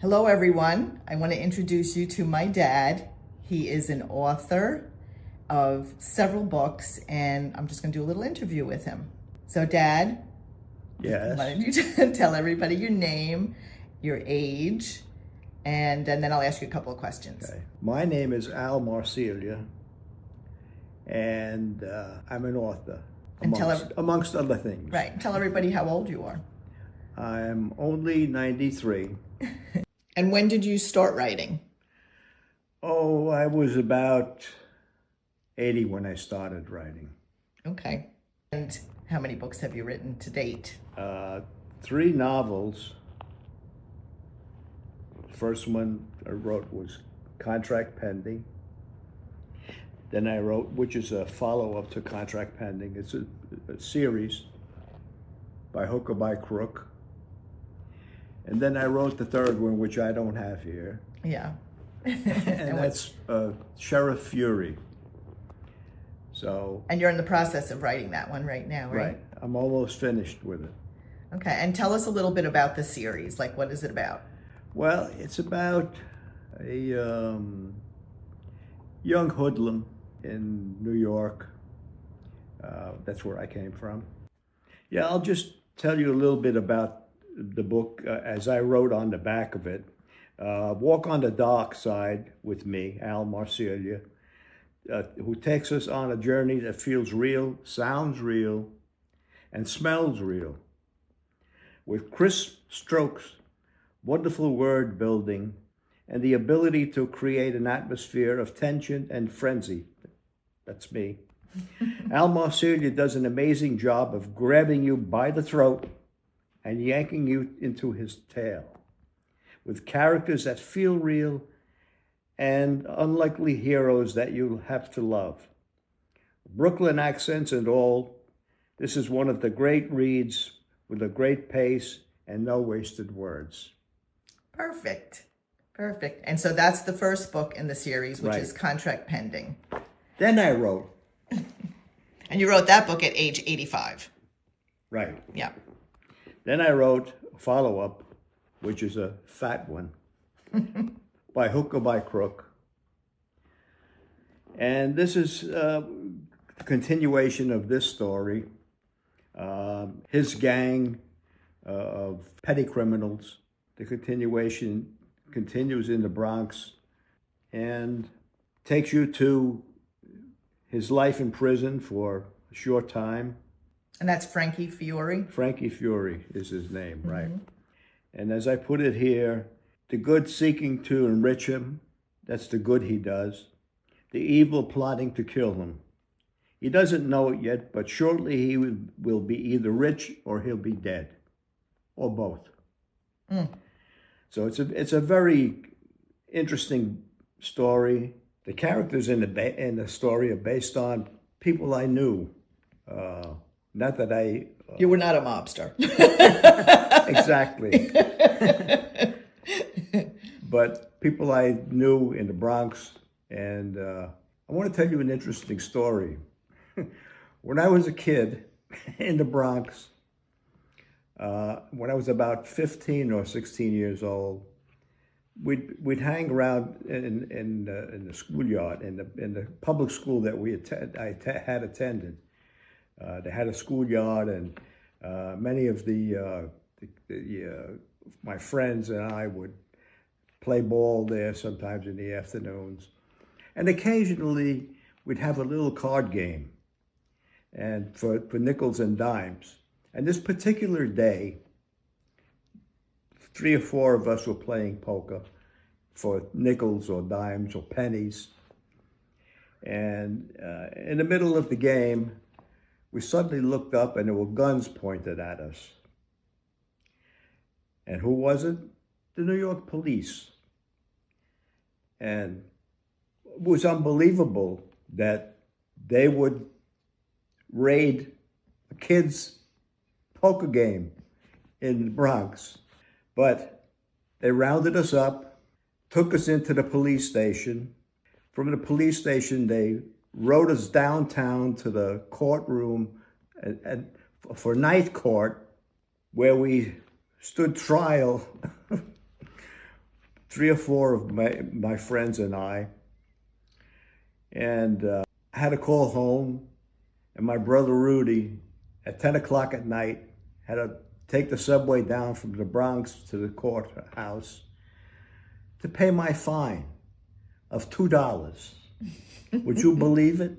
Hello, everyone. I want to introduce you to my dad. He is an author of several books, and I'm just going to do a little interview with him. So, Dad, Yes. why don't you tell everybody your name, your age, and then I'll ask you a couple of questions. Okay. My name is Marsiglia, and I'm an author, And amongst other things. Right. Tell everybody how old you are. I'm only 93. And when did you start writing? Oh, I was about 80 when I started writing. Okay. And how many books have you written to date? 3 novels. The first one I wrote was Contract Pending. Then I wrote, which is a follow-up to Contract Pending. It's a series by hook or by crook. And then I wrote the third one, which I don't have here. Yeah. And that's Sheriff Fury. So. And you're in the process of writing that one right now, right? Right. I'm almost finished with it. Okay. And tell us a little bit about the series. Like, what is it about? Well, it's about a young hoodlum in New York. That's where I came from. Yeah, I'll just tell you a little bit about the book as I wrote on the back of it. Walk on the Dark Side with me, Marsiglia, who takes us on a journey that feels real, sounds real, and smells real. With crisp strokes, wonderful word building, and the ability to create an atmosphere of tension and frenzy. That's me. Marsiglia does an amazing job of grabbing you by the throat and yanking you into his tail, with characters that feel real and unlikely heroes that you'll have to love. Brooklyn accents and all, this is one of the great reads with a great pace and no wasted words. Perfect. Perfect. And so that's the first book in the series, which Right. is Contract Pending. Then I wrote. And you wrote that book at age 85. Right. Yeah. Then I wrote a follow-up, which is a fat one, by hook or by crook. And this is a continuation of this story. His gang of petty criminals. The continuation continues in the Bronx and takes you to his life in prison for a short time. And that's Frankie Fiore. Frankie Fury is his name, right? And as I put it here, the good seeking to enrich him, that's the good he does. The evil plotting to kill him. He doesn't know it yet, but shortly he will be either rich or he'll be dead, or both. So it's a very interesting story. The characters in the story are based on people I knew. Not that I... You were not a mobster. Exactly. But people I knew in the Bronx. And I want to tell you an interesting story. When I was a kid in the Bronx, when I was about 15 or 16 years old, we'd hang around in the schoolyard, in the public school that I had attended. They had a schoolyard, and many of my friends and I would play ball there sometimes in the afternoons. And occasionally we'd have a little card game, and for nickels and dimes. And this particular day, 3 or 4 of us were playing poker for nickels or dimes or pennies. And in the middle of the game, we suddenly looked up and there were guns pointed at us. And who was it? The New York police. And it was unbelievable that they would raid a kid's poker game in the Bronx. But they rounded us up, took us into the police station. From the police station, they rode us downtown to the courtroom and for night court, where we stood trial three or four of my friends and I, and I had to call home, and my brother Rudy, at 10 o'clock at night, had to take the subway down from the Bronx to the courthouse to pay my fine of $2. Would you believe it?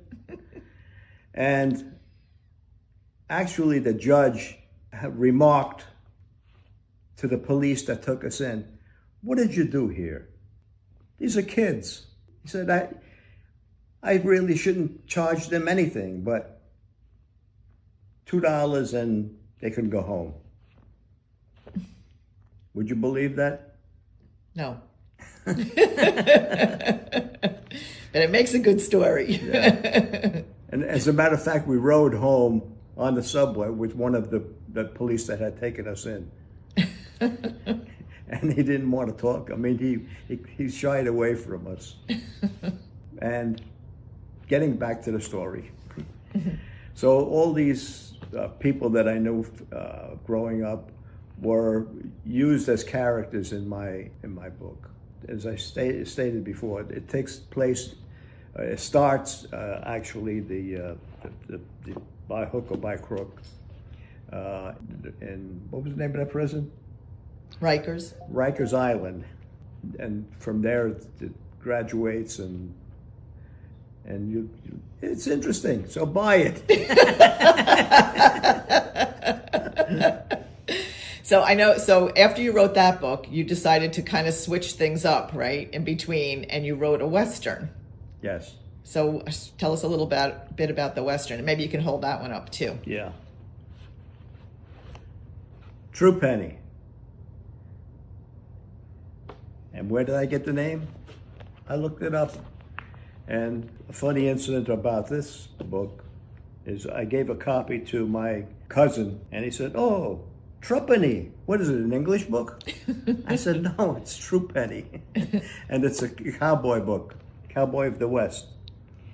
And actually the judge had remarked to the police that took us in, "What did you do here? These are kids." He said, I really shouldn't charge them anything, but $2 and they can go home. Would you believe that? No. But it makes a good story. Yeah. And as a matter of fact, we rode home on the subway with one of the police that had taken us in. And he didn't want to talk. I mean, he shied away from us. And getting back to the story. So all these people that I knew growing up were used as characters in my book. As I stated before, it takes place. It starts actually the by hook or by crook. And what was the name of that prison? Rikers Island, and from there it graduates and you it's interesting. So buy it. So I know, so after you wrote that book, you decided to kind of switch things up, right, in between, and you wrote a Western. Yes. So tell us a little bit about the Western, and maybe you can hold that one up too. Yeah. True Penny. And where did I get the name? I looked it up. And a funny incident about this book is I gave a copy to my cousin, and he said, "Oh, Truppenny. What is it, an English book?" I said, "No, it's True Penny." And it's a cowboy book, Cowboy of the West.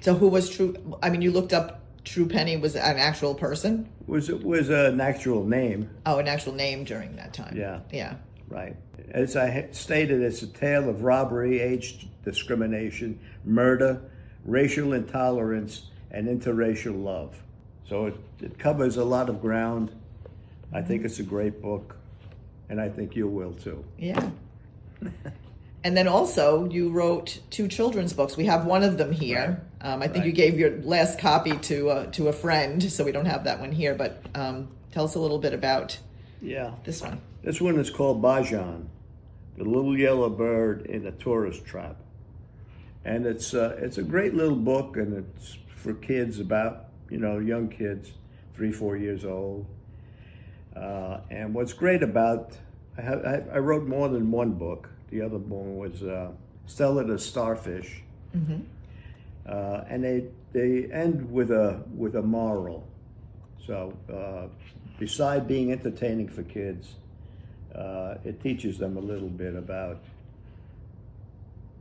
So who was True? I mean, you looked up True Penny was an actual person? It was an actual name. Oh, an actual name during that time. Yeah. Yeah. Right. As I stated, it's a tale of robbery, age discrimination, murder, racial intolerance, and interracial love. So it covers a lot of ground. I think it's a great book, and I think you will too. Yeah. And then also you wrote 2 children's books. We have one of them here. Right. I think you gave your last copy to a friend, so we don't have that one here. But tell us a little bit about this one. This one is called Bajan, the little yellow bird in a tourist trap. And it's a great little book, and it's for kids about, young kids, 3-4 years old. And what's great about, I wrote more than one book. The other one was Stella the Starfish. Mm-hmm. And they end with a moral. So beside being entertaining for kids, it teaches them a little bit about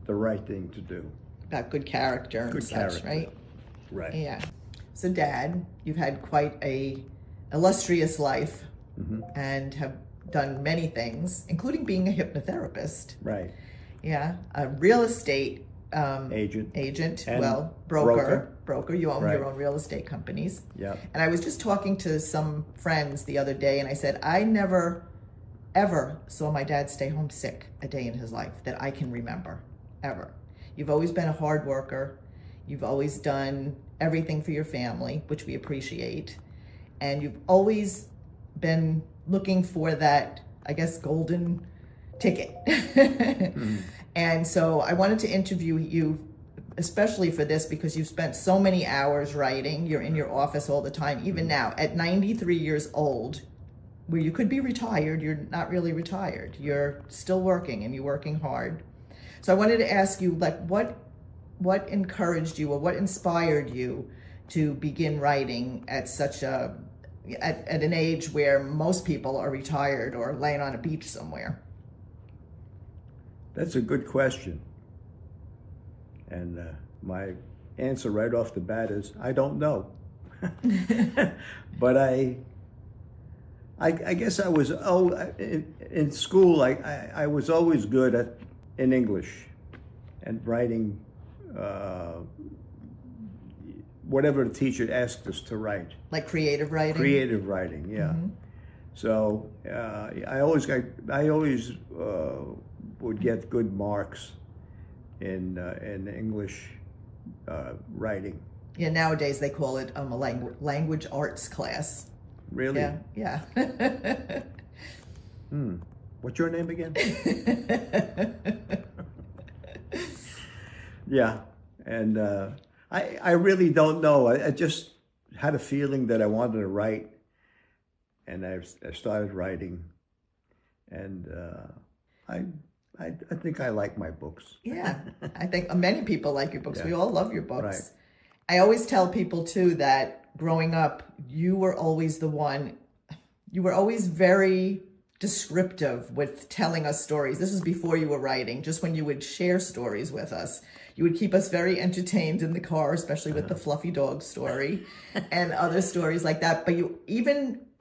the right thing to do. About good character and such, right? Right. Yeah. So, Dad, you've had quite a illustrious life, mm-hmm. and have done many things, including being a hypnotherapist. Right. Yeah. A real estate agent. Well, broker. You own your own real estate companies. Yeah. And I was just talking to some friends the other day, and I said, I never, ever saw my dad stay home sick a day in his life that I can remember, ever. You've always been a hard worker. You've always done everything for your family, which we appreciate. And you've always been looking for that, I guess, golden ticket. Mm-hmm. And so I wanted to interview you, especially for this, because you've spent so many hours writing. You're in your office all the time. Even now, at 93 years old, where you could be retired, you're not really retired. You're still working, and you're working hard. So I wanted to ask you, like, what encouraged you, or what inspired you to begin writing at such at an age where most people are retired or laying on a beach somewhere? That's a good question. And my answer right off the bat is, I don't know. But I guess I was in school. I was always good at in English and writing whatever the teacher asked us to write. Like creative writing? Creative writing, yeah. Mm-hmm. So I always would get good marks in English writing. Yeah, nowadays they call it a language arts class. Really? Yeah. What's your name again? Yeah, and I really don't know. I just had a feeling that I wanted to write, and I started writing, and I think I like my books. Yeah, I think many people like your books. Yeah. We all love your books. Right. I always tell people too that growing up, you were always the one. You were always very descriptive with telling us stories. This is before you were writing, just when you would share stories with us. You would keep us very entertained in the car, especially with the fluffy dog story and other stories like that. But you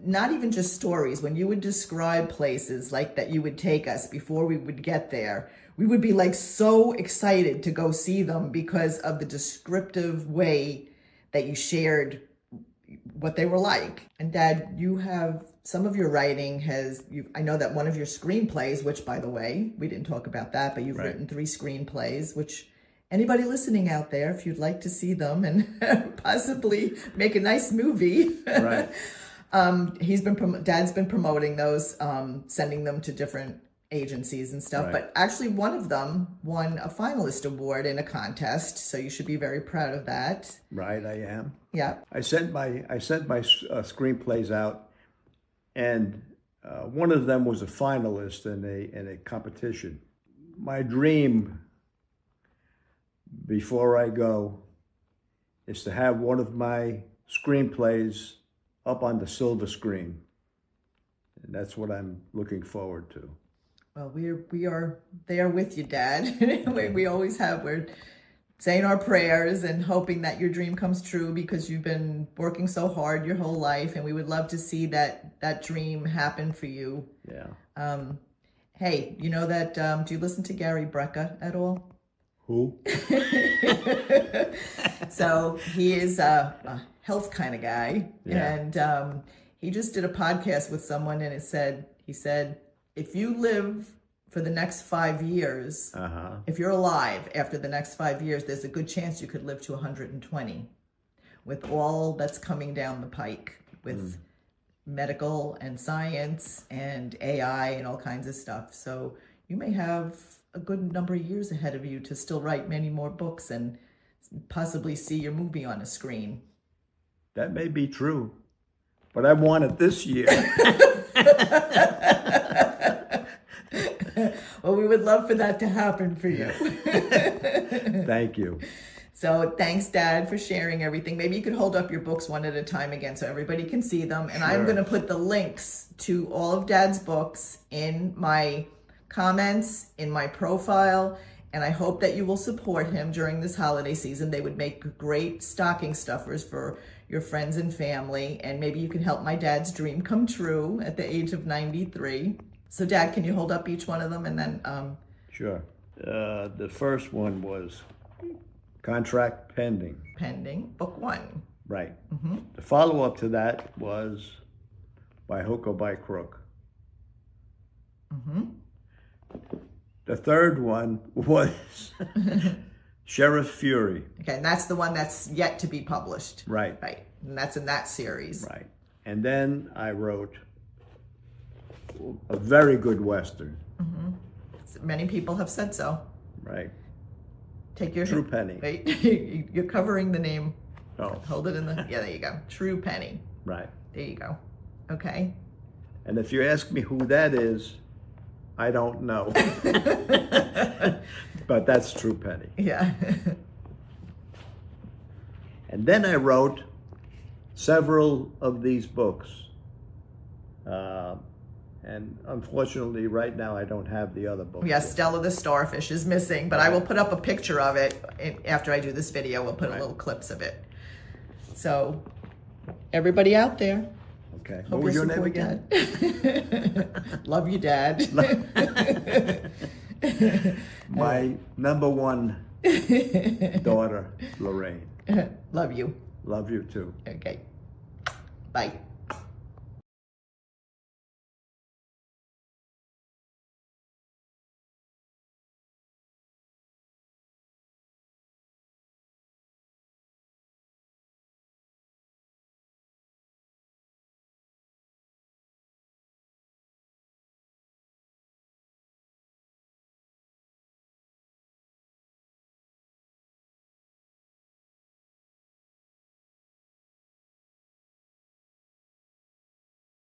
not even just stories, when you would describe places like that you would take us before we would get there, we would be like so excited to go see them because of the descriptive way that you shared what they were like. And Dad, you have some of your writing I know that one of your screenplays, which by the way, we didn't talk about that, but you've written 3 screenplays, which anybody listening out there, if you'd like to see them and possibly make a nice movie, Right. Dad's been promoting those, sending them to different agencies and stuff. Right. But actually one of them won a finalist award in a contest. So you should be very proud of that. Right, I am. Yeah. I sent my screenplays out, and one of them was a finalist in a competition. My dream before I go is to have one of my screenplays up on the silver screen, and that's what I'm looking forward to. Well, we are there with you, Dad. we always have. We're saying our prayers and hoping that your dream comes true because you've been working so hard your whole life, and we would love to see that dream happen for you. Yeah. Hey, you know that, do you listen to Gary Brecka at all? Who? So he is a health kind of guy. Yeah. And he just did a podcast with someone, and he said, if you live for the next 5 years, if you're alive after the next 5 years, there's a good chance you could live to 120 with all that's coming down the pike with medical and science and AI and all kinds of stuff. So you may have a good number of years ahead of you to still write many more books and possibly see your movie on a screen. That may be true, but I want it this year. Well, we would love for that to happen for you. Thank you. So thanks, Dad, for sharing everything. Maybe you could hold up your books one at a time again so everybody can see them. And I'm going to put the links to all of Dad's books in my comments, in my profile. And I hope that you will support him during this holiday season. They would make great stocking stuffers for your friends and family. And maybe you can help my dad's dream come true at the age of 93. So Dad, can you hold up each one of them and then... Sure. The first one was Contract Pending. Pending, book 1. Right. The follow-up to that was By Hook or By Crook. The third one was Sheriff Fury. Okay, and that's the one that's yet to be published. Right. Right, and that's in that series. Right. And then I wrote a very good Western. Many people have said so. Right. Take your... True Penny. Wait, you're covering the name. Oh. Hold it in the... Yeah, there you go. True Penny. Right. There you go. Okay. And if you ask me who that is, I don't know. But that's True Penny. Yeah. And then I wrote several of these books. And unfortunately, right now, I don't have the other book. Yes, Stella the Starfish is missing, but I will put up a picture of it after I do this video. We'll put little clips of it. So, everybody out there. Okay. Hope What was you'll your name support again? Dad. Love you, Dad. My number one daughter, Lorraine. Love you. Love you too. Okay. Bye.